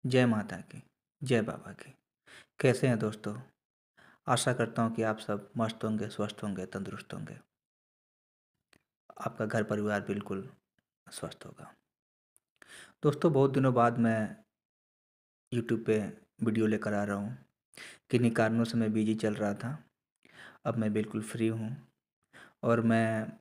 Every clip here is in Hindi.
जय माता की, जय बाबा की। कैसे हैं दोस्तों? आशा करता हूँ कि आप सब मस्त होंगे, स्वस्थ होंगे, तंदुरुस्त होंगे। आपका घर परिवार बिल्कुल स्वस्थ होगा। दोस्तों, बहुत दिनों बाद मैं यूट्यूब पे वीडियो लेकर आ रहा हूँ। किन्हीं कारणों से मैं बिज़ी चल रहा था। अब मैं बिल्कुल फ्री हूँ और मैं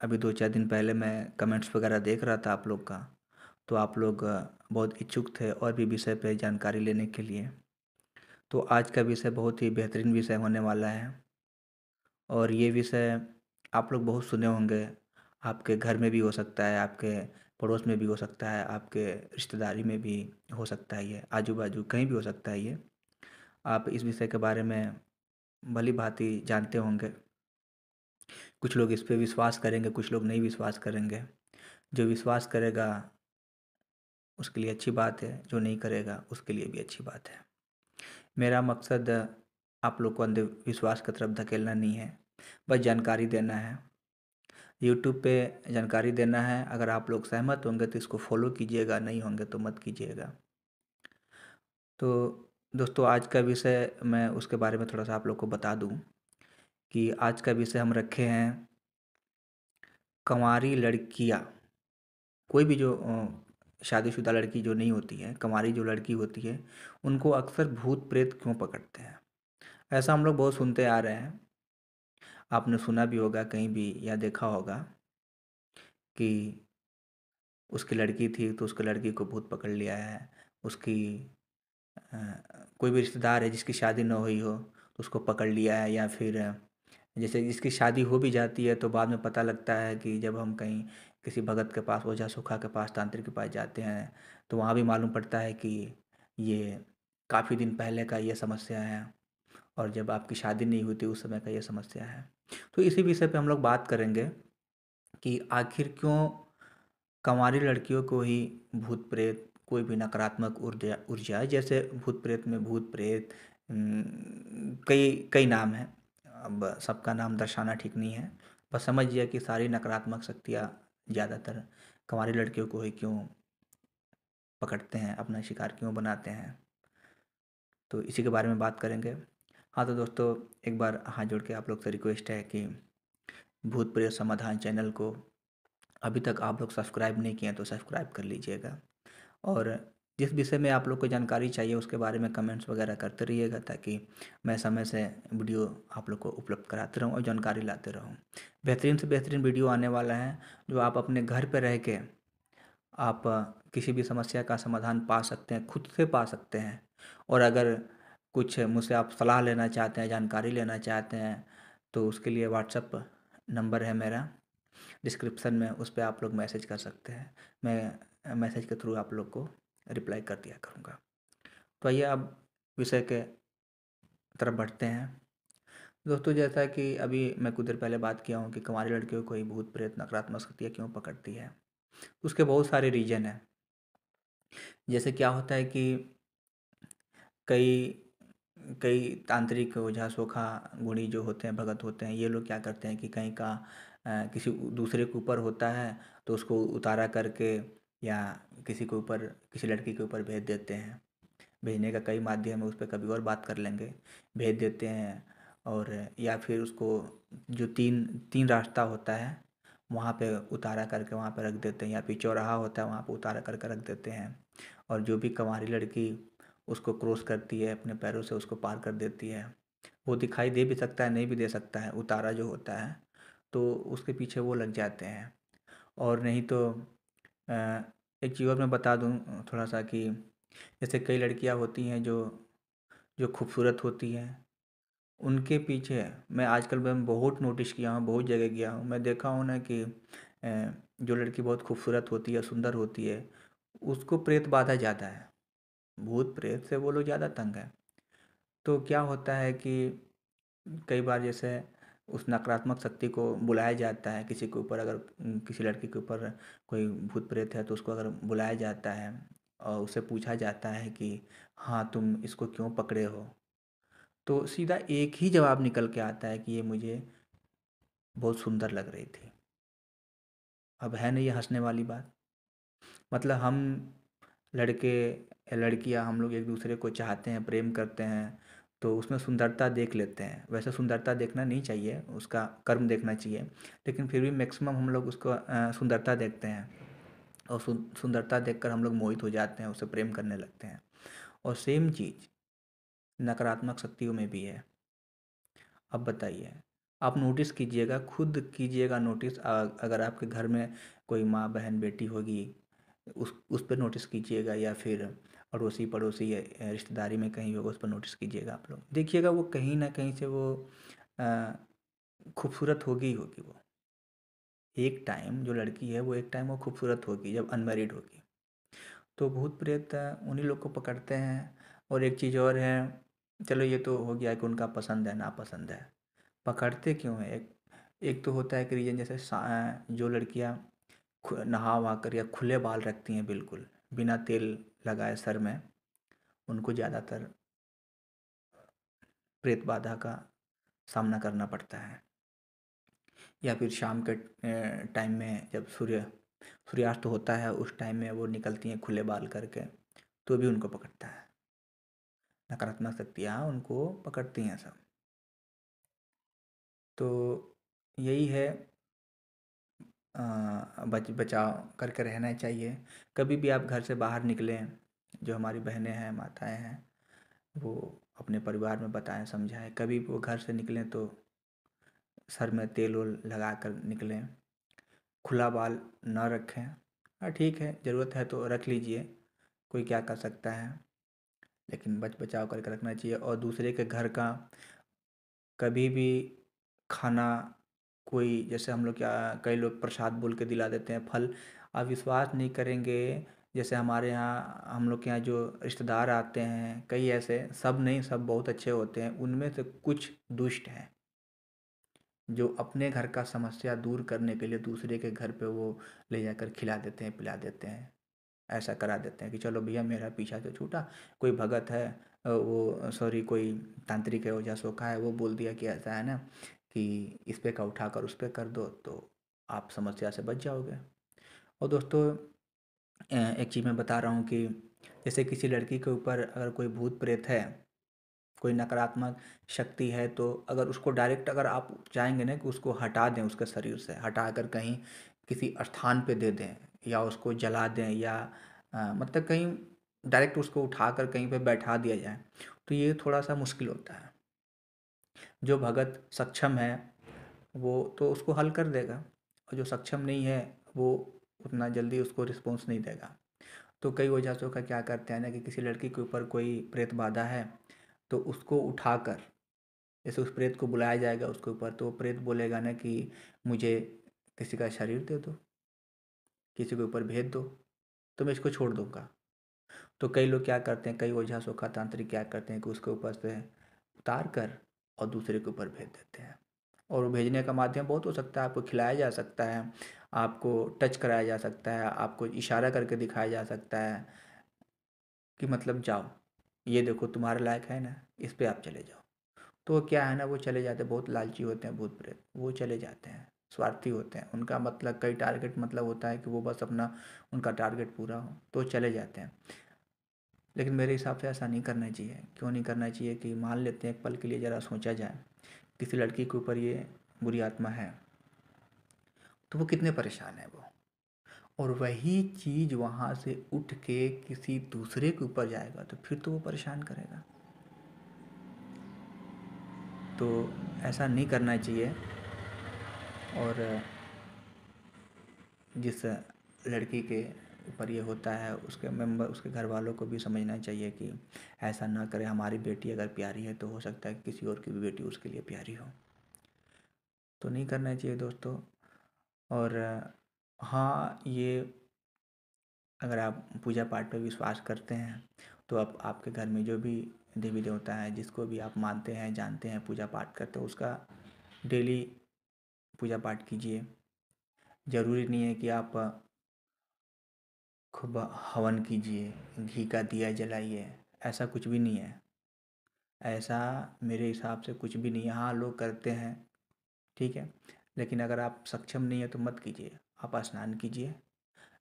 अभी 2-4 दिन पहले मैं कमेंट्स वगैरह देख रहा था आप लोग का। तो आप लोग बहुत इच्छुक थे और भी विषय पे जानकारी लेने के लिए। तो आज का विषय बहुत ही बेहतरीन विषय होने वाला है। और ये विषय आप लोग बहुत सुने होंगे। आपके घर में भी हो सकता है, आपके पड़ोस में भी हो सकता है, आपके रिश्तेदारी में भी हो सकता है, ये आजू-बाजू कहीं भी हो सकता है ये। आप इस विषय के बारे में भली-भाँति जानते होंगे। कुछ लोग इस पे विश्वास करेंगे, कुछ लोग नहीं विश्वास करेंगे। जो विश्वास करेगा उसके लिए अच्छी बात है, जो नहीं करेगा उसके लिए भी अच्छी बात है। मेरा मकसद आप लोग को अंधविश्वास की तरफ धकेलना नहीं है, बस जानकारी देना है। यूट्यूब पे जानकारी देना है। अगर आप लोग सहमत होंगे तो इसको फॉलो कीजिएगा, नहीं होंगे तो मत कीजिएगा। तो दोस्तों, आज का विषय मैं उसके बारे में थोड़ा सा आप लोग को बता दूं कि आज का विषय हम रखे हैं कंवारी लड़कियां। कोई भी जो शादीशुदा लड़की जो नहीं होती है, कंवारी जो लड़की होती है, उनको अक्सर भूत प्रेत क्यों पकड़ते हैं? ऐसा हम लोग बहुत सुनते आ रहे हैं। आपने सुना भी होगा कहीं भी या देखा होगा कि उसकी लड़की थी तो उसकी लड़की को भूत पकड़ लिया है। उसकी अ, कोई भी रिश्तेदार है जिसकी शादी ना हुई हो तो उसको पकड़ लिया है, या फिर जैसे जिसकी शादी हो भी जाती है तो बाद में पता लगता है कि जब हम कहीं किसी भगत के पास, ओझा सूखा के पास, तांत्रिक के पास जाते हैं तो वहाँ भी मालूम पड़ता है कि ये काफ़ी दिन पहले का ये समस्या है और जब आपकी शादी नहीं हुई थी उस समय का ये समस्या है। तो इसी विषय पे हम लोग बात करेंगे कि आखिर क्यों कंवारी लड़कियों को ही भूत प्रेत, कोई भी नकारात्मक ऊर्जा ऊर्जा जैसे भूत प्रेत में भूत प्रेत, कई कई नाम हैं। अब सबका नाम दर्शाना ठीक नहीं है। बस समझिए कि सारी नकारात्मक शक्तियाँ ज़्यादातर कंवारी लड़कियों को ही क्यों पकड़ते हैं, अपना शिकार क्यों बनाते हैं, तो इसी के बारे में बात करेंगे। हाँ तो दोस्तों, एक बार हाथ जोड़ के आप लोग से रिक्वेस्ट है कि भूत प्रेत समाधान चैनल को अभी तक आप लोग सब्सक्राइब नहीं किए हैं तो सब्सक्राइब कर लीजिएगा। और जिस विषय में आप लोग को जानकारी चाहिए उसके बारे में कमेंट्स वगैरह करते रहिएगा ताकि मैं समय से वीडियो आप लोग को उपलब्ध कराते रहूं और जानकारी लाते रहूं। बेहतरीन से बेहतरीन वीडियो आने वाला है जो आप अपने घर पर रह के आप किसी भी समस्या का समाधान पा सकते हैं, खुद से पा सकते हैं। और अगर कुछ मुझसे आप सलाह लेना चाहते हैं, जानकारी लेना चाहते हैं, तो उसके लिए व्हाट्सअप नंबर है मेरा डिस्क्रिप्शन में, उस पे आप लोग मैसेज कर सकते हैं। मैं मैसेज के थ्रू आप लोग को रिप्लाई कर दिया करूँगा। तो आइए अब विषय के तरफ बढ़ते हैं। दोस्तों, जैसा कि अभी मैं कुछ देर पहले बात किया हूँ कि कुंवारी लड़कियों को ही भूत प्रेत नकारात्मक शक्तियाँ क्यों पकड़ती है, उसके बहुत सारे रीज़न हैं। जैसे क्या होता है कि कई कई तांत्रिक ओझा सोखा गुणी जो होते हैं, भगत होते हैं, ये लोग क्या करते हैं कि कहीं का किसी दूसरे के ऊपर होता है तो उसको उतारा करके या किसी के ऊपर, किसी लड़की के ऊपर भेज देते हैं। भेजने का कई माध्यम है, उस पर कभी और बात कर लेंगे। भेज देते हैं और या फिर उसको जो तीन तीन रास्ता होता है वहाँ पे उतारा करके वहाँ पे रख देते हैं, या फिर चौराहा होता है वहाँ पे उतारा करके रख देते हैं। और जो भी कंवारी लड़की उसको क्रॉस करती है अपने पैरों से, उसको पार कर देती है। वो दिखाई दे भी सकता है, नहीं भी दे सकता है, उतारा जो होता है, तो उसके पीछे वो लग जाते हैं। और नहीं तो अ, एक चीज़ और मैं बता दूँ थोड़ा सा कि जैसे कई लड़कियां होती हैं जो जो खूबसूरत होती हैं, उनके पीछे मैं आजकल मैं बहुत नोटिस किया हूँ, बहुत जगह गया हूँ, मैं देखा हूँ ना कि जो लड़की बहुत खूबसूरत होती है, सुंदर होती है, उसको प्रेत बाधा ज़्यादा है। भूत प्रेत से वो लोग ज़्यादा तंग है। तो क्या होता है कि कई बार जैसे उस नकारात्मक शक्ति को बुलाया जाता है किसी के ऊपर, अगर किसी लड़की के ऊपर कोई भूत प्रेत है तो उसको अगर बुलाया जाता है और उससे पूछा जाता है कि हाँ तुम इसको क्यों पकड़े हो, तो सीधा एक ही जवाब निकल के आता है कि ये मुझे बहुत सुंदर लग रही थी। अब है नहीं ये हंसने वाली बात? मतलब हम लड़के या लड़कियां हम लोग एक दूसरे को चाहते हैं, प्रेम करते हैं, तो उसमें सुंदरता देख लेते हैं। वैसे सुंदरता देखना नहीं चाहिए, उसका कर्म देखना चाहिए, लेकिन फिर भी मैक्सिमम हम लोग उसको सुंदरता देखते हैं, और सुंदरता देखकर हम लोग मोहित हो जाते हैं, उससे प्रेम करने लगते हैं। और सेम चीज़ नकारात्मक शक्तियों में भी है। अब बताइए, आप नोटिस कीजिएगा, खुद कीजिएगा नोटिस। अगर आपके घर में कोई माँ बहन बेटी होगी, उस पर नोटिस कीजिएगा, या फिर अड़ोसी पड़ोसी या रिश्तेदारी में कहीं होगा, उस पर नोटिस कीजिएगा। आप लोग देखिएगा, वो कहीं ना कहीं से वो अ, खूबसूरत होगी ही होगी। वो एक टाइम, जो लड़की है वो एक टाइम वो खूबसूरत होगी जब अनमैरिड होगी। तो भूत प्रेत उन्हीं लोग को पकड़ते हैं। और एक चीज़ और है, चलो ये तो हो गया कि उनका पसंद है नापसंद है, पकड़ते क्यों है। एक एक तो होता है कि रीजन, जैसे जो लड़कियां नहा वहा कर या खुले बाल रखती हैं बिल्कुल बिना तेल लगाए सर में, उनको ज़्यादातर प्रेत बाधा का सामना करना पड़ता है। या फिर शाम के टाइम में जब सूर्यास्त होता है, उस टाइम में वो निकलती हैं खुले बाल करके, तो भी उनको पकड़ता है। नकारात्मक शक्तियाँ उनको पकड़ती हैं सब। तो यही है, बचाव करके रहना चाहिए। कभी भी आप घर से बाहर निकलें, जो हमारी बहनें हैं, माताएं हैं, वो अपने परिवार में बताएं, समझाएं। कभी भी वो घर से निकलें तो सर में तेल वेल लगा कर निकलें, खुला बाल ना रखें। हाँ ठीक है, ज़रूरत है तो रख लीजिए, कोई क्या कर सकता है, लेकिन बचाव करके रखना चाहिए। और दूसरे के घर का कभी भी खाना, कोई जैसे हम लोग क्या, कई लोग प्रसाद बोल के दिला देते हैं फल, आप विश्वास नहीं करेंगे। जैसे हमारे यहाँ, हम लोग के यहाँ जो रिश्तेदार आते हैं, कई ऐसे, सब नहीं, सब बहुत अच्छे होते हैं, उनमें से कुछ दुष्ट हैं जो अपने घर का समस्या दूर करने के लिए दूसरे के घर पे वो ले जाकर खिला देते हैं, पिला देते हैं, ऐसा करा देते हैं कि चलो भैया मेरा पीछा तो छूटा। कोई भगत है, वो सॉरी कोई तांत्रिक है, ओझा सोखा है, वो बोल दिया कि ऐसा है ना, कि इस पे का उठा कर उस पे कर दो, तो आप समस्या से बच जाओगे। और दोस्तों, एक चीज़ मैं बता रहा हूँ कि जैसे किसी लड़की के ऊपर अगर कोई भूत प्रेत है, कोई नकारात्मक शक्ति है, तो अगर उसको डायरेक्ट, अगर आप चाहेंगे ना कि उसको हटा दें, उसके शरीर से हटा कर कहीं किसी स्थान पे दे दें, या उसको जला दें, या मतलब कहीं डायरेक्ट उसको उठा कर कहीं पे बैठा दिया जाए, तो ये थोड़ा सा मुश्किल होता है। जो भगत सक्षम है वो तो उसको हल कर देगा, और जो सक्षम नहीं है वो उतना जल्दी उसको रिस्पॉन्स नहीं देगा। तो कई वजहों का क्या करते हैं ना, कि किसी लड़की के ऊपर कोई प्रेत बाधा है, तो उसको उठाकर, जैसे उस प्रेत को बुलाया जाएगा उसके ऊपर, तो वो प्रेत बोलेगा ना कि मुझे किसी का शरीर दे दो, किसी के ऊपर भेज दो, तो मैं इसको छोड़ दूंगा। तो कई लोग क्या करते हैं, कई ओझा सोखा तांत्रिक क्या करते हैं कि उसके ऊपर से उतार कर और दूसरे के ऊपर भेज देते हैं। और वो भेजने का माध्यम बहुत हो सकता है, आपको खिलाया जा सकता है, आपको टच कराया जा सकता है, आपको इशारा करके दिखाया जा सकता है कि मतलब जाओ, ये देखो तुम्हारे लायक है ना, इस पे आप चले जाओ। तो क्या है ना, वो चले जाते हैं, बहुत लालची होते हैं भूत प्रेत, वो चले जाते हैं, स्वार्थी होते हैं, उनका मतलब कई टारगेट मतलब होता है कि वो बस अपना, उनका टारगेट पूरा हो तो चले जाते हैं। लेकिन मेरे हिसाब से ऐसा नहीं करना चाहिए। क्यों नहीं करना चाहिए, कि मान लेते हैं एक पल के लिए, ज़रा सोचा जाए, किसी लड़की के ऊपर ये बुरी आत्मा है, तो वो कितने परेशान है वो, और वही चीज़ वहाँ से उठ के किसी दूसरे के ऊपर जाएगा, तो फिर तो वो परेशान करेगा। तो ऐसा नहीं करना चाहिए। और जिस लड़की के ऊपर ये होता है, उसके मेंबर, उसके घर वालों को भी समझना चाहिए कि ऐसा ना करें। हमारी बेटी अगर प्यारी है तो हो सकता है कि किसी और की भी बेटी उसके लिए प्यारी हो, तो नहीं करना चाहिए दोस्तों। और हाँ, ये अगर आप पूजा पाठ पर विश्वास करते हैं, तो आप आपके घर में जो भी देवी देवता है, जिसको भी आप मानते हैं, जानते हैं, पूजा पाठ करते हैं, उसका डेली पूजा पाठ कीजिए। ज़रूरी नहीं है कि आप खूब हवन कीजिए, घी का दिया जलाइए, ऐसा कुछ भी नहीं है। ऐसा मेरे हिसाब से कुछ भी नहीं है। हाँ, लोग करते हैं, ठीक है, लेकिन अगर आप सक्षम नहीं है तो मत कीजिए। आप स्नान कीजिए,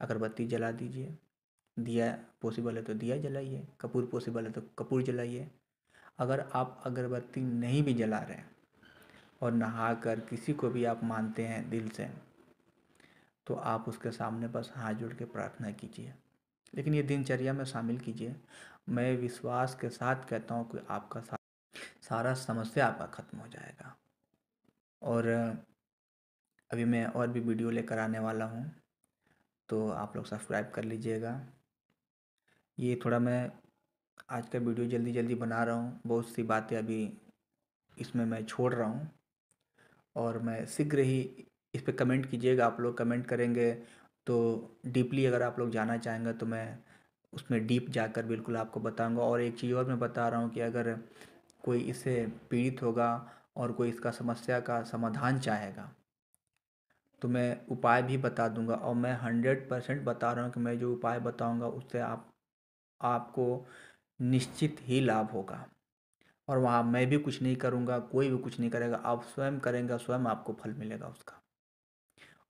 अगरबत्ती जला दीजिए, दिया पॉसिबल है तो दिया जलाइए, कपूर पॉसिबल है तो कपूर जलाइए। अगर आप अगरबत्ती नहीं भी जला रहे हैं और नहाकर किसी को भी आप मानते हैं दिल से, तो आप उसके सामने बस हाथ जोड़ के प्रार्थना कीजिए, लेकिन ये दिनचर्या में शामिल कीजिए। मैं विश्वास के साथ कहता हूँ कि आपका सारा समस्या आपका ख़त्म हो जाएगा। और अभी मैं और भी वीडियो लेकर आने वाला हूँ, तो आप लोग सब्सक्राइब कर लीजिएगा। ये थोड़ा मैं आज का वीडियो जल्दी जल्दी बना रहा हूँ, बहुत सी बातें अभी इसमें मैं छोड़ रहा हूँ, और मैं शीघ्र ही इस पे कमेंट कीजिएगा। आप लोग कमेंट करेंगे तो डीपली अगर आप लोग जानना चाहेंगे तो मैं उसमें डीप जाकर बिल्कुल आपको बताऊंगा। और एक चीज़ और मैं बता रहा हूँ कि अगर कोई इससे पीड़ित होगा और कोई इसका समस्या का समाधान चाहेगा, तो मैं उपाय भी बता दूंगा। और मैं 100% बता रहा हूँ कि मैं जो उपाय बताऊंगा उससे आपको निश्चित ही लाभ होगा। और वहाँ मैं भी कुछ नहीं करूँगा, कोई भी कुछ नहीं करेगा, आप स्वयं करेंगे, स्वयं आपको फल मिलेगा उसका।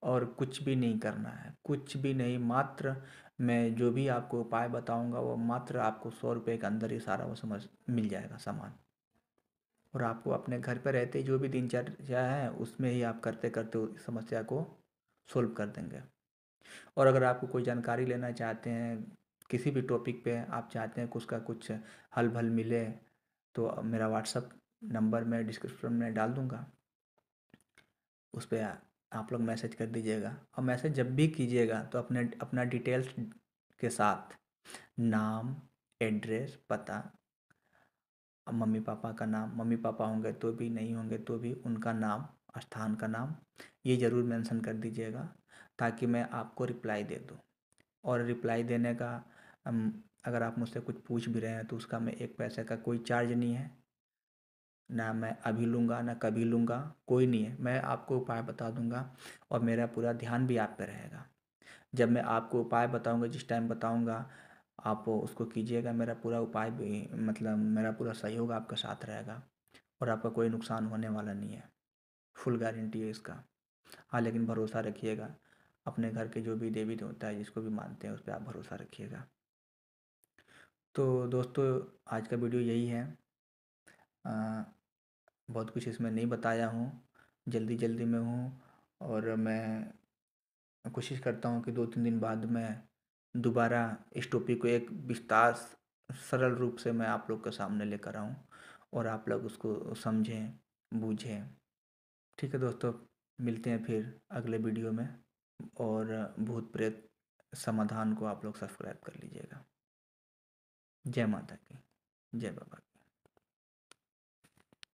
और कुछ भी नहीं करना है, कुछ भी नहीं, मात्र मैं जो भी आपको उपाय बताऊंगा वो मात्र आपको 100 रुपये के अंदर ही सारा वो समझ मिल जाएगा सामान। और आपको अपने घर पर रहते जो भी दिनचर्या है उसमें ही आप करते करते उस समस्या को सोल्व कर देंगे। और अगर आपको कोई जानकारी लेना चाहते हैं, किसी भी टॉपिक पे आप चाहते हैं कि उसका कुछ हल भल मिले, तो मेरा व्हाट्सअप नंबर मैं डिस्क्रिप्शन में डाल दूँगा, उस पे आप लोग मैसेज कर दीजिएगा। और मैसेज जब भी कीजिएगा तो अपने अपना डिटेल्स के साथ नाम, एड्रेस, पता, मम्मी पापा का नाम, मम्मी पापा होंगे तो भी, नहीं होंगे तो भी उनका नाम, स्थान का नाम, ये ज़रूर मेंशन कर दीजिएगा, ताकि मैं आपको रिप्लाई दे दूँ। और रिप्लाई देने का अगर आप मुझसे कुछ पूछ भी रहे हैं तो उसका मैं एक पैसे का कोई चार्ज नहीं है, ना मैं अभी लूँगा ना कभी लूँगा, कोई नहीं है। मैं आपको उपाय बता दूँगा और मेरा पूरा ध्यान भी आप पे रहेगा। जब मैं आपको उपाय बताऊँगा, जिस टाइम बताऊँगा आप उसको कीजिएगा, मेरा पूरा उपाय भी मतलब मेरा पूरा सहयोग आपका साथ रहेगा और आपका कोई नुकसान होने वाला नहीं है, फुल गारंटी है इसका। हाँ, लेकिन भरोसा रखिएगा, अपने घर के जो भी देवी देवता है जिसको भी मानते हैं उस पे आप भरोसा रखिएगा। तो दोस्तों, आज का वीडियो यही है। बहुत कुछ इसमें नहीं बताया हूँ, जल्दी जल्दी में हूँ, और मैं कोशिश करता हूँ कि 2-3 दिन बाद मैं दोबारा इस टॉपिक को एक विस्तार सरल रूप से मैं आप लोग के सामने लेकर आऊँ और आप लोग उसको समझें, बूझें। ठीक है दोस्तों, मिलते हैं फिर अगले वीडियो में। और भूत प्रेत समाधान को आप लोग सब्सक्राइब कर लीजिएगा। जय माता की, जय बाबा की।